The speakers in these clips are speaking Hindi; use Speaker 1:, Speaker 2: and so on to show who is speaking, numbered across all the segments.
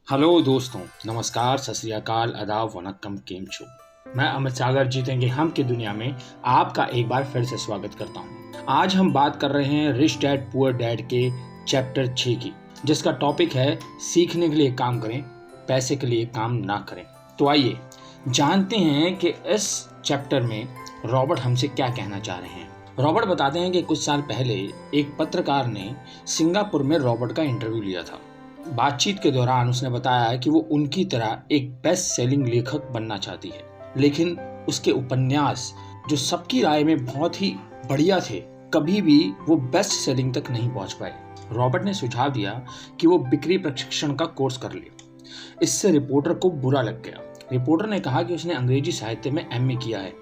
Speaker 1: हेलो दोस्तों, नमस्कार, सत श्री अकाल, आदाब, वनक्कम, केम छो। मैं अमित सागर जीतेंगे हम की दुनिया में आपका एक बार फिर से स्वागत करता हूं। आज हम बात कर रहे हैं रिच डैड पुअर डैड के चैप्टर 6 की, जिसका टॉपिक है सीखने के लिए काम करें, पैसे के लिए काम ना करें। तो आइए जानते हैं कि इस चैप्टर में रॉबर्ट हमसे क्या कहना चाह रहे हैं। रॉबर्ट बताते हैं कि कुछ साल पहले एक पत्रकार ने सिंगापुर में रॉबर्ट का इंटरव्यू लिया था। बातचीत के दौरान उसने बताया कि वो उनकी तरह एक बेस्ट सेलिंग लेखक बनना चाहती है, लेकिन उसके उपन्यास जो सबकी राय में बहुत ही बढ़िया थे, कभी भी वो बेस्ट सेलिंग तक नहीं पहुंच पाए। रॉबर्ट ने सुझाव दिया कि वो बिक्री प्रशिक्षण का कोर्स कर ले। इससे रिपोर्टर को बुरा लग गया। रिपोर्टर ने कहा कि उसने अंग्रेजी साहित्य में एमए किया है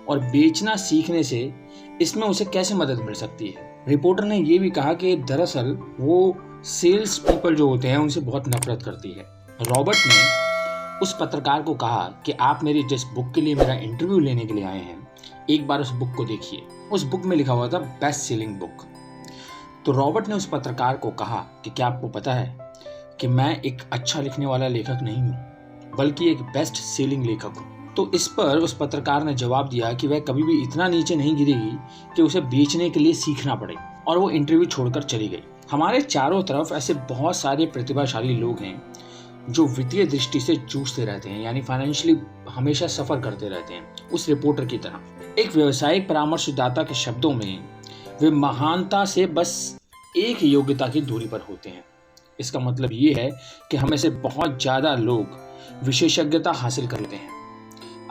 Speaker 1: और बेचना सीखने से इसमें उसे कैसे मदद मिल सकती है। रिपोर्टर ने यह भी कहा कि दरअसल वो सेल्स पीपल जो होते हैं उनसे बहुत नफरत करती है। रॉबर्ट ने उस पत्रकार को कहा कि आप मेरी जिस बुक के लिए मेरा इंटरव्यू लेने के लिए आए हैं, एक बार उस बुक को देखिए। उस बुक में लिखा हुआ था बेस्ट सेलिंग बुक। तो रॉबर्ट ने उस पत्रकार को कहा कि क्या आपको पता है कि मैं एक अच्छा लिखने वाला लेखक नहीं हूँ, बल्कि एक बेस्ट सेलिंग लेखक हूँ। तो इस पर उस पत्रकार ने जवाब दिया कि वह कभी भी इतना नीचे नहीं गिरेगी कि उसे बेचने के लिए सीखना पड़े, और वो इंटरव्यू छोड़कर चली गई। हमारे चारों तरफ ऐसे बहुत सारे प्रतिभाशाली लोग हैं जो वित्तीय दृष्टि से जूझते रहते हैं, यानी फाइनेंशियली हमेशा सफर करते रहते हैं। उस रिपोर्टर की तरह एक व्यावसायिक परामर्शदाता के शब्दों में, वे महानता से बस एक योग्यता की दूरी पर होते हैं। इसका मतलब ये है कि हमें से बहुत ज्यादा लोग विशेषज्ञता हासिल कर लेते हैं।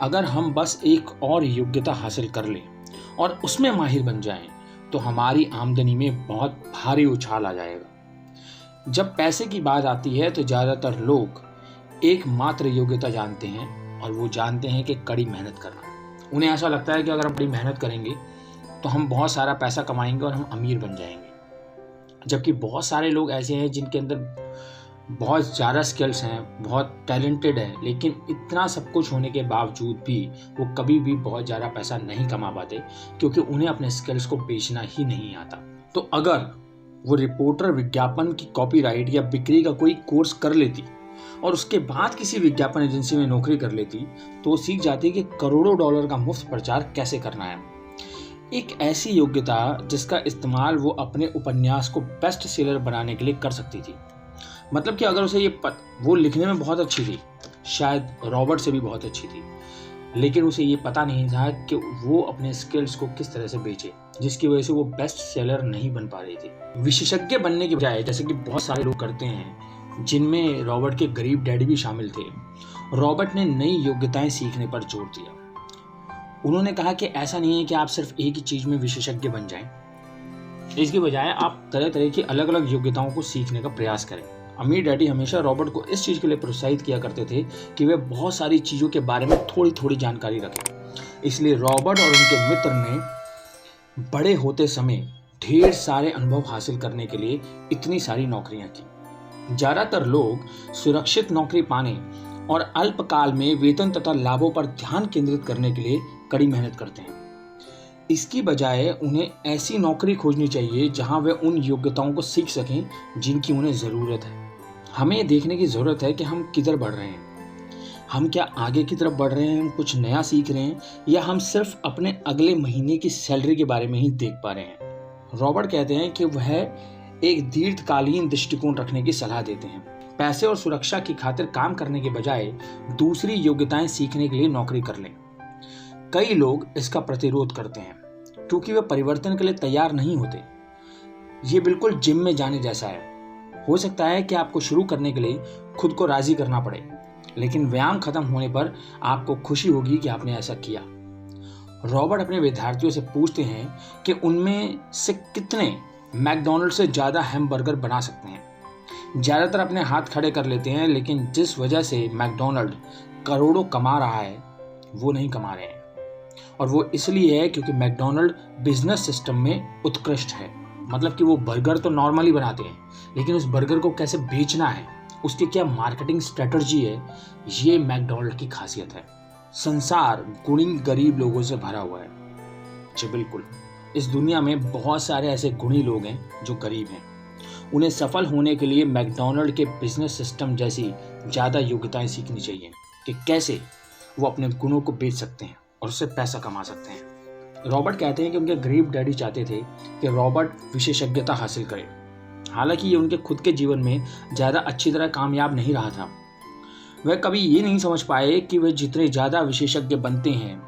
Speaker 1: अगर हम बस एक और योग्यता हासिल कर लें और उसमें माहिर बन जाएं, तो हमारी आमदनी में बहुत भारी उछाल आ जाएगा। जब पैसे की बात आती है तो ज्यादातर लोग एकमात्र योग्यता जानते हैं, और वो जानते हैं कि कड़ी मेहनत करना। उन्हें ऐसा लगता है कि अगर हम कड़ी मेहनत करेंगे तो हम बहुत सारा पैसा कमाएंगे और हम अमीर बन जाएंगे। जबकि बहुत सारे लोग ऐसे हैं जिनके अंदर बहुत ज़्यादा स्किल्स हैं, बहुत टैलेंटेड है, लेकिन इतना सब कुछ होने के बावजूद भी वो कभी भी बहुत ज़्यादा पैसा नहीं कमा पाते, क्योंकि उन्हें अपने स्किल्स को बेचना ही नहीं आता। तो अगर वो रिपोर्टर विज्ञापन की कॉपीराइट या बिक्री का कोई कोर्स कर लेती और उसके बाद किसी विज्ञापन एजेंसी में नौकरी कर लेती, तो वो सीख जाती कि करोड़ों डॉलर का मुफ्त प्रचार कैसे करना है। एक ऐसी योग्यता जिसका इस्तेमाल वो अपने उपन्यास को बेस्ट सेलर बनाने के लिए कर सकती थी। मतलब कि अगर उसे वो लिखने में बहुत अच्छी थी, शायद रॉबर्ट से भी बहुत अच्छी थी, लेकिन उसे ये पता नहीं था कि वो अपने स्किल्स को किस तरह से बेचे, जिसकी वजह से वो बेस्ट सेलर नहीं बन पा रही थी। विशेषज्ञ बनने के बजाय, जैसे कि बहुत सारे लोग करते हैं, जिनमें रॉबर्ट के गरीब डैडी भी शामिल थे, रॉबर्ट ने नई योग्यताएं सीखने पर जोर दिया। उन्होंने कहा कि ऐसा नहीं है कि आप सिर्फ एक ही चीज में विशेषज्ञ बन जाएं, इसके बजाय आप तरह तरह की अलग अलग योग्यताओं को सीखने का प्रयास करें। अमीर डैडी हमेशा रॉबर्ट को इस चीज के लिए प्रोत्साहित किया करते थे कि वे बहुत सारी चीजों के बारे में थोड़ी थोड़ी जानकारी रखें। इसलिए रॉबर्ट और उनके मित्र ने बड़े होते समय ढेर सारे अनुभव हासिल करने के लिए इतनी सारी नौकरियां की। ज्यादातर लोग सुरक्षित नौकरी पाने और अल्पकाल में वेतन तथा लाभों पर ध्यान केंद्रित करने के लिए कड़ी मेहनत करते हैं। इसकी बजाय उन्हें ऐसी नौकरी खोजनी चाहिए जहां वे उन योग्यताओं को सीख सकें जिनकी उन्हें ज़रूरत है। हमें ये देखने की ज़रूरत है कि हम किधर बढ़ रहे हैं। हम क्या आगे की तरफ बढ़ रहे हैं, हम कुछ नया सीख रहे हैं, या हम सिर्फ अपने अगले महीने की सैलरी के बारे में ही देख पा रहे हैं। रॉबर्ट कहते हैं कि वह एक दीर्घकालीन दृष्टिकोण रखने की सलाह देते हैं। पैसे और सुरक्षा की खातिर काम करने के बजाय दूसरी योग्यताएं सीखने के लिए नौकरी कर लें। कई लोग इसका प्रतिरोध करते हैं क्योंकि वे परिवर्तन के लिए तैयार नहीं होते। ये बिल्कुल जिम में जाने जैसा है। हो सकता है कि आपको शुरू करने के लिए खुद को राजी करना पड़े, लेकिन व्यायाम खत्म होने पर आपको खुशी होगी कि आपने ऐसा किया। रॉबर्ट अपने विद्यार्थियों से पूछते हैं कि उनमें से कितने मैकडॉनल्ड से ज़्यादा हैमबर्गर बना सकते हैं। ज़्यादातर अपने हाथ खड़े कर लेते हैं, लेकिन जिस वजह से मैकडॉनल्ड करोड़ों कमा रहा है, वो नहीं कमा रहे हैं। और वो इसलिए है क्योंकि मैकडॉनल्ड बिजनेस सिस्टम में उत्कृष्ट है। मतलब कि वो बर्गर तो नॉर्मली बनाते हैं, लेकिन उस बर्गर को कैसे बेचना है, उसकी क्या मार्केटिंग स्ट्रेटजी है, ये मैकडॉनल्ड की खासियत है। संसार गुणी गरीब लोगों से भरा हुआ है। जी बिल्कुल, इस दुनिया में बहुत सारे ऐसे गुणी लोग हैं जो गरीब हैं। उन्हें सफल होने के लिए मैकडॉनल्ड के बिजनेस सिस्टम जैसी ज़्यादा योग्यताएं सीखनी चाहिए कि कैसे वो अपने गुणों को बेच सकते हैं और उससे पैसा कमा सकते हैं। रॉबर्ट कहते हैं कि उनके गरीब डैडी चाहते थे कि रॉबर्ट विशेषज्ञता हासिल करे। हालांकि ये उनके खुद के जीवन में ज़्यादा अच्छी तरह कामयाब नहीं रहा था। वह कभी ये नहीं समझ पाए कि वे जितने ज़्यादा विशेषज्ञ बनते हैं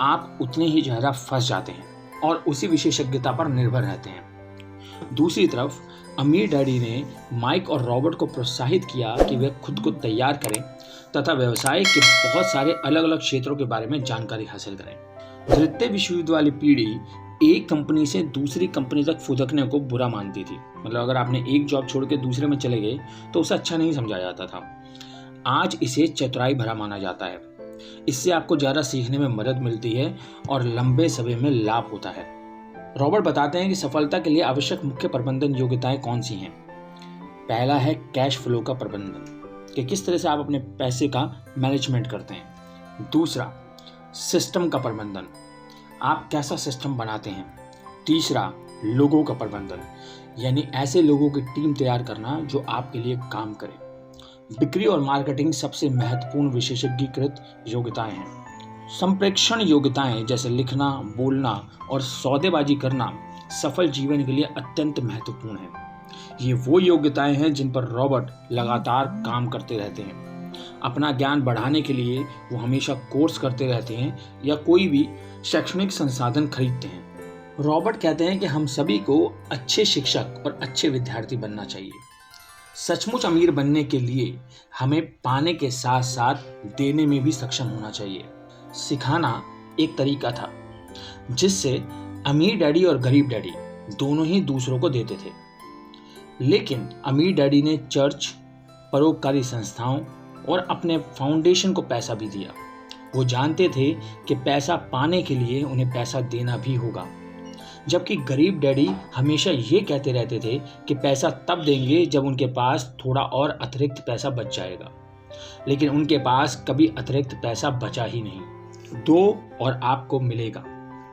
Speaker 1: आप उतने ही ज़्यादा फंस जाते हैं और उसी विशेषज्ञता पर निर्भर रहते हैं। दूसरी तरफ अमीर डैडी ने माइक और रॉबर्ट को प्रोत्साहित किया कि वे खुद को तैयार करें तथा व्यवसाय के बहुत सारे अलग अलग क्षेत्रों के बारे में जानकारी हासिल करें। द्वितीय विश्व युद्ध वाली पीढ़ी एक कंपनी से दूसरी कंपनी तक फुदकने को बुरा मानती थी। मतलब अगर आपने एक जॉब छोड़ के दूसरे में चले गए तो उसे अच्छा नहीं समझा जाता था। आज इसे चतुराई भरा माना जाता है। इससे आपको ज़्यादा सीखने में मदद मिलती है और लंबे समय में लाभ होता है। रॉबर्ट बताते हैं कि सफलता के लिए आवश्यक मुख्य प्रबंधन योग्यताएं कौन सी हैं। पहला है कैश फ्लो का प्रबंधन, कि किस तरह से आप अपने पैसे का मैनेजमेंट करते हैं। दूसरा, सिस्टम का प्रबंधन, आप कैसा सिस्टम बनाते हैं। तीसरा, लोगों का प्रबंधन, यानी ऐसे लोगों की टीम तैयार करना जो आपके लिए काम करे। बिक्री और मार्केटिंग सबसे महत्वपूर्ण विशेषज्ञीकृत योग्यताएं हैं। संप्रेषण योग्यताएं जैसे लिखना, बोलना और सौदेबाजी करना सफल जीवन के लिए अत्यंत महत्वपूर्ण है। ये वो योग्यताएं हैं जिन पर रॉबर्ट लगातार काम करते रहते हैं। अपना ज्ञान बढ़ाने के लिए वो हमेशा कोर्स करते रहते हैं या कोई भी शैक्षणिक संसाधन खरीदते हैं। रॉबर्ट कहते हैं कि हम सभी को अच्छे शिक्षक और अच्छे विद्यार्थी बनना चाहिए। सचमुच अमीर बनने के लिए हमें पाने के साथ साथ देने में भी सक्षम होना चाहिए। सिखाना एक तरीका था जिससे अमीर डैडी और गरीब डैडी दोनों ही दूसरों को देते थे। लेकिन अमीर डैडी ने चर्च, परोपकारी संस्थाओं और अपने फाउंडेशन को पैसा भी दिया। वो जानते थे कि पैसा पाने के लिए उन्हें पैसा देना भी होगा। जबकि गरीब डैडी हमेशा ये कहते रहते थे कि पैसा तब देंगे जब उनके पास थोड़ा और अतिरिक्त पैसा बच जाएगा। लेकिन उनके पास कभी अतिरिक्त पैसा बचा ही नहीं। दो और आपको मिलेगा,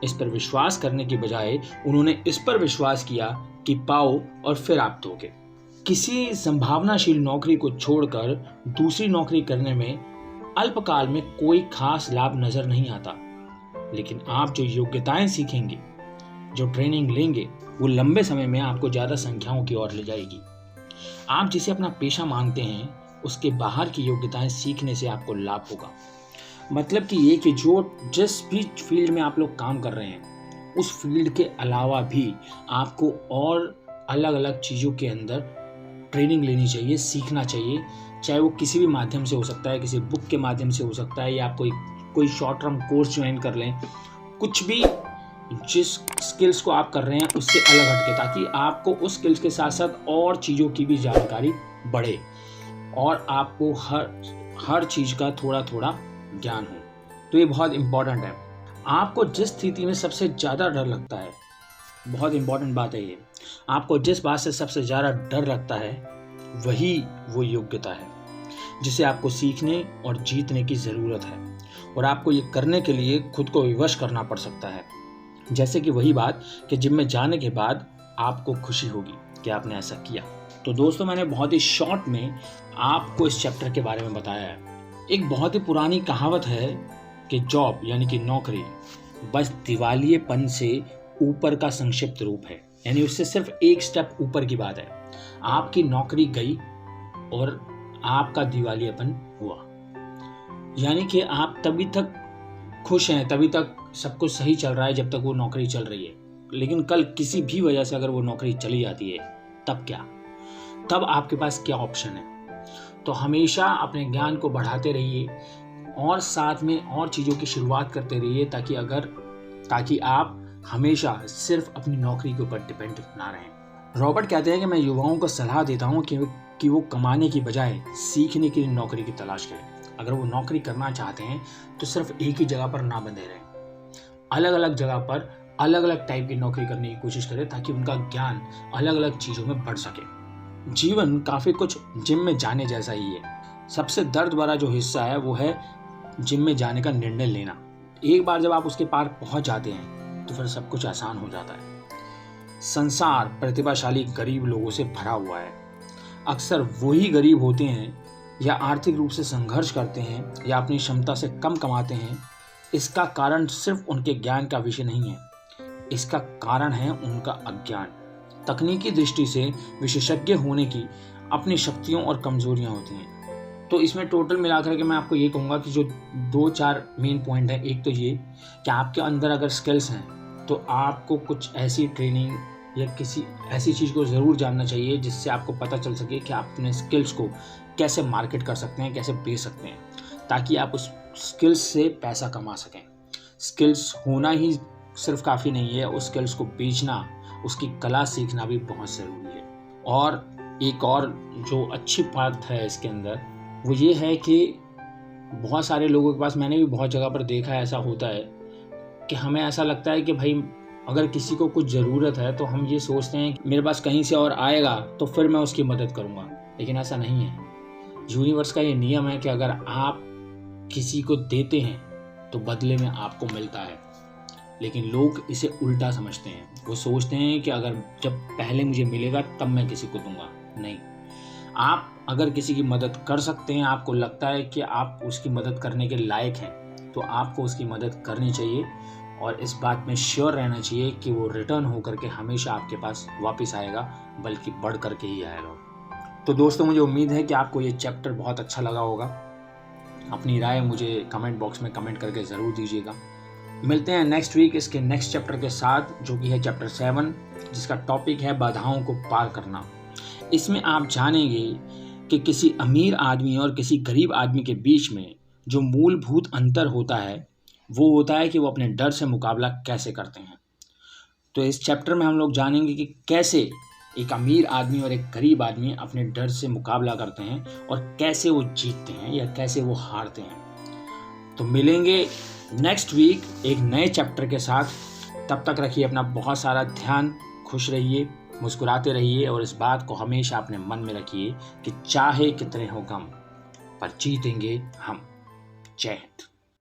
Speaker 1: इस पर विश्वास करने की बजाय उन्होंने इस पर विश्वास किया कि पाओ और फिर आप दोगे। किसी संभावनाशील नौकरी को छोड़कर दूसरी नौकरी करने में अल्पकाल में कोई खास लाभ नजर नहीं आता, लेकिन आप जो योग्यताएं सीखेंगे, जो ट्रेनिंग लेंगे, वो लंबे समय में आपको ज़्यादा संख्याओं की ओर ले जाएगी। आप जिसे अपना पेशा मानते हैं उसके बाहर की योग्यताएं सीखने से आपको लाभ होगा। मतलब कि ये कि जिस भी फील्ड में आप लोग काम कर रहे हैं उस फील्ड के अलावा भी आपको और अलग अलग चीज़ों के अंदर ट्रेनिंग लेनी चाहिए, सीखना चाहिए। चाहे वो किसी भी माध्यम से हो सकता है, किसी बुक के माध्यम से हो सकता है, या आप कोई शॉर्ट टर्म कोर्स ज्वाइन कर लें। कुछ भी जिस स्किल्स को आप कर रहे हैं उससे अलग हटके, ताकि आपको उस स्किल्स के साथ साथ और चीज़ों की भी जानकारी बढ़े और आपको हर चीज़ का थोड़ा थोड़ा ज्ञान हो। तो ये बहुत इम्पॉर्टेंट है। आपको जिस स्थिति में सबसे ज़्यादा डर लगता है, बहुत इम्पॉर्टेंट बात है ये, आपको जिस बात से सबसे ज़्यादा डर लगता है वही वो योग्यता है जिसे आपको सीखने और जीतने की ज़रूरत है। और आपको ये करने के लिए खुद को विवश करना पड़ सकता है। जैसे कि वही बात कि जिम में जाने के बाद आपको खुशी होगी कि आपने ऐसा किया। तो दोस्तों, मैंने बहुत ही शॉर्ट में आपको इस चैप्टर के बारे में बताया है। एक बहुत ही पुरानी कहावत है कि जॉब यानी कि नौकरी बस दिवालियेपन से ऊपर का संक्षिप्त रूप है, यानी उससे सिर्फ एक स्टेप ऊपर की बात है। आपकी नौकरी गई और आपका दिवालियेपन हुआ, यानी कि आप तभी तक खुश हैं, तभी तक सब कुछ सही चल रहा है जब तक वो नौकरी चल रही है। लेकिन कल किसी भी वजह से अगर वो नौकरी चली जाती है तब क्या? तब आपके पास क्या ऑप्शन है? तो हमेशा अपने ज्ञान को बढ़ाते रहिए और साथ में और चीज़ों की शुरुआत करते रहिए, ताकि आप हमेशा सिर्फ अपनी नौकरी के ऊपर डिपेंड ना रहें। रॉबर्ट कहते हैं कि मैं युवाओं को सलाह देता हूँ कि वो कमाने की बजाय सीखने के लिए नौकरी की तलाश करें। अगर वो नौकरी करना चाहते हैं तो सिर्फ एक ही जगह पर ना बंधे रहें, अलग अलग जगह पर अलग अलग टाइप की नौकरी करने की कोशिश करें ताकि उनका ज्ञान अलग अलग चीज़ों में बढ़ सके। जीवन काफ़ी कुछ जिम में जाने जैसा ही है। सबसे दर्द भरा जो हिस्सा है वो है जिम में जाने का निर्णय लेना। एक बार जब आप उसके पार पहुंच जाते हैं तो फिर सब कुछ आसान हो जाता है। संसार प्रतिभाशाली गरीब लोगों से भरा हुआ है। अक्सर वही गरीब होते हैं या आर्थिक रूप से संघर्ष करते हैं या अपनी क्षमता से कम कमाते हैं, इसका कारण सिर्फ उनके ज्ञान का विषय नहीं है, इसका कारण है उनका अज्ञान। तकनीकी दृष्टि से विशेषज्ञ होने की अपनी शक्तियों और कमजोरियां होती हैं। तो इसमें टोटल मिलाकर के मैं आपको ये कहूँगा कि जो 2-4 मेन पॉइंट है। एक तो ये कि आपके अंदर अगर स्किल्स हैं तो आपको कुछ ऐसी ट्रेनिंग या किसी ऐसी चीज़ को ज़रूर जानना चाहिए जिससे आपको पता चल सके कि आप अपने स्किल्स को कैसे मार्केट कर सकते हैं, कैसे बेच सकते हैं, ताकि आप उस स्किल्स से पैसा कमा सकें। स्किल्स होना ही सिर्फ काफ़ी नहीं है, उस स्किल्स को बेचना, उसकी कला सीखना भी बहुत ज़रूरी है। और एक और जो अच्छी बात है इसके अंदर वो ये है कि बहुत सारे लोगों के पास, मैंने भी बहुत जगह पर देखा है, ऐसा होता है कि हमें ऐसा लगता है कि भाई अगर किसी को कुछ ज़रूरत है तो हम ये सोचते हैं कि मेरे पास कहीं से और आएगा तो फिर मैं उसकी मदद करूँगा, लेकिन ऐसा नहीं है। यूनिवर्स का ये नियम है कि अगर आप किसी को देते हैं तो बदले में आपको मिलता है, लेकिन लोग इसे उल्टा समझते हैं। वो सोचते हैं कि अगर जब पहले मुझे मिलेगा तब मैं किसी को दूंगा। नहीं, आप अगर किसी की मदद कर सकते हैं, आपको लगता है कि आप उसकी मदद करने के लायक हैं, तो आपको उसकी मदद करनी चाहिए और इस बात में श्योर रहना चाहिए कि वो रिटर्न होकर के हमेशा आपके पास वापस आएगा, बल्कि बढ़ करके ही आएगा। तो दोस्तों, मुझे उम्मीद है कि आपको ये चैप्टर बहुत अच्छा लगा होगा। अपनी राय मुझे कमेंट बॉक्स में कमेंट करके ज़रूर दीजिएगा। मिलते हैं नेक्स्ट वीक इसके नेक्स्ट चैप्टर के साथ, जो कि है चैप्टर 7, जिसका टॉपिक है बाधाओं को पार करना। इसमें आप जानेंगे कि किसी अमीर आदमी और किसी गरीब आदमी के बीच में जो मूलभूत अंतर होता है वो होता है कि वो अपने डर से मुकाबला कैसे करते हैं। तो इस चैप्टर में हम लोग जानेंगे कि कैसे एक अमीर आदमी और एक गरीब आदमी अपने डर से मुकाबला करते हैं और कैसे वो जीतते हैं या कैसे वो हारते हैं। तो मिलेंगे नेक्स्ट वीक एक नए चैप्टर के साथ। तब तक रखिए अपना बहुत सारा ध्यान, खुश रहिए, मुस्कुराते रहिए और इस बात को हमेशा अपने मन में रखिए कि चाहे कितने हो गम, पर जीतेंगे हम। जय हिंद।